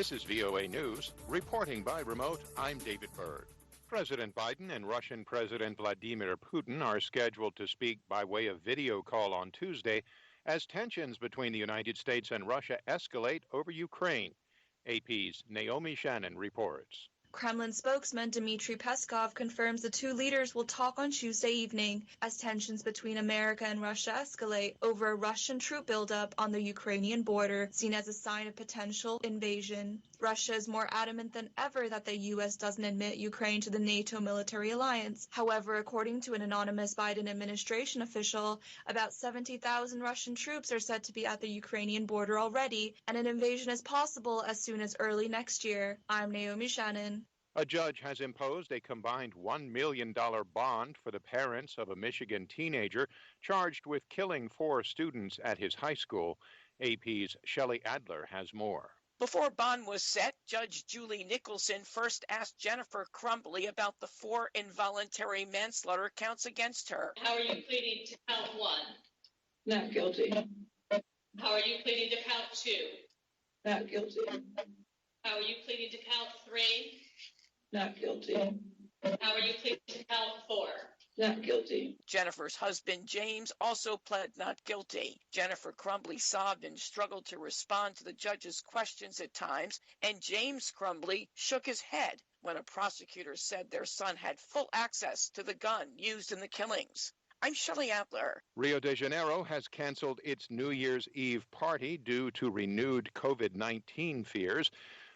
This is VOA News. Reporting by remote, I'm David Byrd. President Biden and Russian President Vladimir Putin are scheduled to speak by way of video call on Tuesday as tensions between the United States and Russia escalate over Ukraine. AP's Naomi Shannon reports. Kremlin spokesman Dmitry Peskov confirms the two leaders will talk on Tuesday evening as tensions between America and Russia escalate over a Russian troop buildup on the Ukrainian border, seen as a sign of potential invasion. Russia is more adamant than ever that the U.S. doesn't admit Ukraine to the NATO military alliance. However, according to an anonymous Biden administration official, about 70,000 Russian troops are said to be at the Ukrainian border already, and an invasion is possible as soon as early next year. I'm Naomi Shannon. A judge has imposed a combined $1 million bond for the parents of a Michigan teenager charged with killing 4 students at his high school. AP's Shelley Adler has more. Before bond was set, Judge Julie Nicholson first asked Jennifer Crumbley about the 4 involuntary manslaughter counts against her. How are you pleading to count 1? Not guilty. How are you pleading to count 2? Not guilty. How are you pleading to count 3? Not guilty. How are you pleading to count 4? Not guilty. Jennifer's husband, James, also pled not guilty. Jennifer Crumbley sobbed and struggled to respond to the judge's questions at times, and James Crumbley shook his head when a prosecutor said their son had full access to the gun used in the killings. I'm Shelley Adler. Rio de Janeiro has canceled its New Year's Eve party due to renewed COVID-19 fears.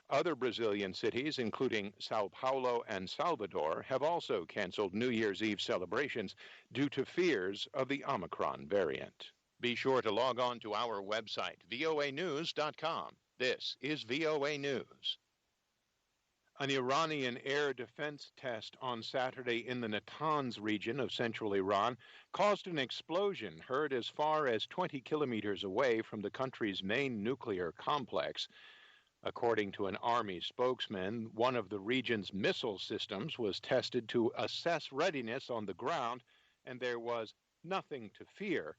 Other Brazilian cities, including Sao Paulo and Salvador, have also canceled New Year's Eve celebrations due to fears of the Omicron variant. Be sure to log on to our website, voanews.com. This is VOA News. An Iranian air defense test on Saturday in the Natanz region of central Iran caused an explosion heard as far as 20 kilometers away from the country's main nuclear complex. According to an Army spokesman, one of the region's missile systems was tested to assess readiness on the ground, and there was nothing to fear.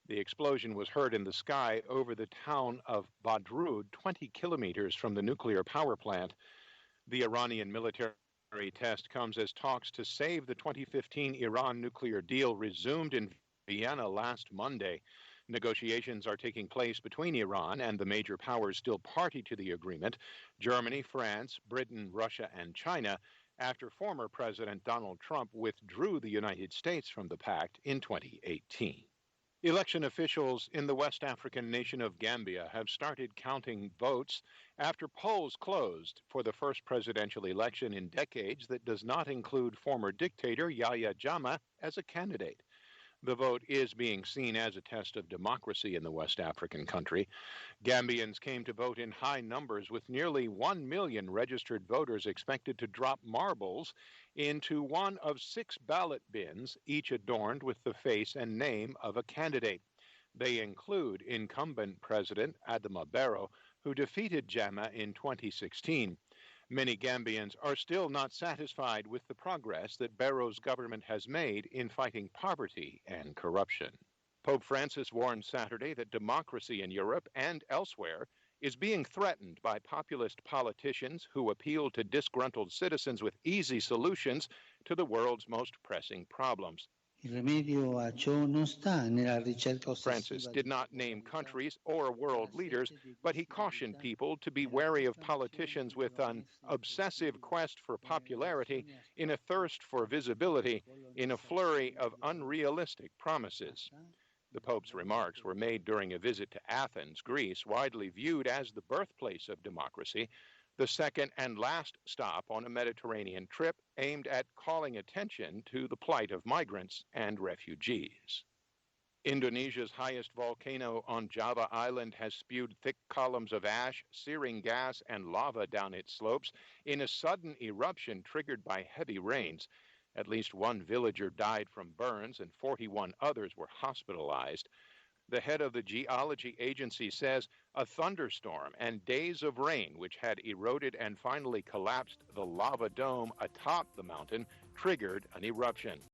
The explosion was heard in the sky over the town of Badrud, 20 kilometers from the nuclear power plant. The Iranian military test comes as talks to save the 2015 Iran nuclear deal resumed in Vienna last Monday. Negotiations are taking place between Iran and the major powers still party to the agreement, Germany, France, Britain, Russia, and China, after former President Donald Trump withdrew the United States from the pact in 2018. Election officials in the West African nation of Gambia have started counting votes after polls closed for the first presidential election in decades that does not include former dictator Yahya Jammeh as a candidate. The vote is being seen as a test of democracy in the West African country. Gambians came to vote in high numbers, with nearly 1 million registered voters expected to drop marbles into one of 6 ballot bins, each adorned with the face and name of a candidate. They include incumbent President Adama Barrow, who defeated Jammeh in 2016. Many Gambians are still not satisfied with the progress that Barrow's government has made in fighting poverty and corruption. Pope Francis warned Saturday that democracy in Europe and elsewhere is being threatened by populist politicians who appeal to disgruntled citizens with easy solutions to the world's most pressing problems. Francis did not name countries or world leaders, but he cautioned people to be wary of politicians with an obsessive quest for popularity, in a thirst for visibility, in a flurry of unrealistic promises. The Pope's remarks were made during a visit to Athens, Greece, widely viewed as the birthplace of democracy, the second and last stop on a Mediterranean trip aimed at calling attention to the plight of migrants and refugees. Indonesia's highest volcano on Java Island has spewed thick columns of ash, searing gas, and lava down its slopes in a sudden eruption triggered by heavy rains. At least 1 villager died from burns and 41 others were hospitalized. The head of the geology agency says a thunderstorm and days of rain, which had eroded and finally collapsed the lava dome atop the mountain, triggered an eruption.